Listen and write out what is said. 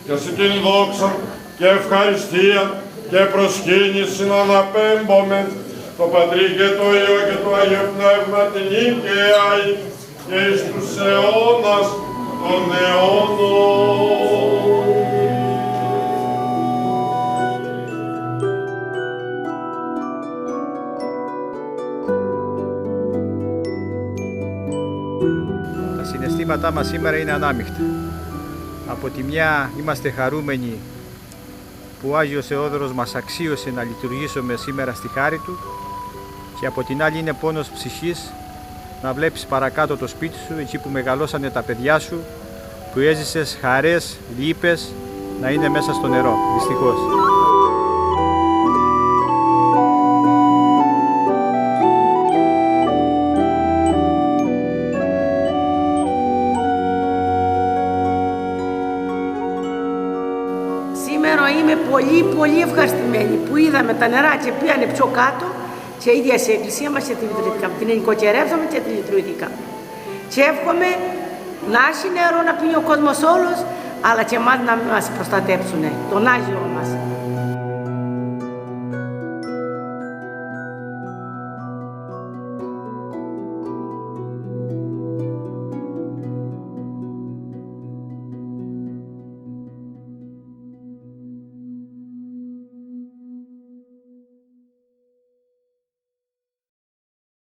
και σε την δόξα και ευχαριστία και προσκύνηση αναπέμπομεν το Πατρί και το Υιό και το Άγιο Πνεύμα την νίκαια και εις τους αιώνας των αιώνων. Τα συναισθήματά μας σήμερα είναι ανάμεικτα. Από τη μια είμαστε χαρούμενοι που ο Άγιος Θεόδωρος μας αξίωσε να λειτουργήσουμε σήμερα στη χάρη Του, και από την άλλη είναι πόνος ψυχής να βλέπεις παρακάτω το σπίτι σου, εκεί που μεγαλώσανε τα παιδιά σου, που έζησες χαρές, λύπες, να είναι μέσα στο νερό, δυστυχώς. Σήμερα είμαι πολύ ευχαριστημένη που είδαμε τα νερά και πήγανε πιο κάτω και η ίδια σε εκκλησία μας και τη λειτουργήκαμε. Την ενοικοκυρεύσαμε και τη λειτουργήκαμε. Και εύχομαι να έχει νερό να πίνει ο κόσμος όλος, αλλά και εμάς να μας προστατέψουν, τον Άγιο μας.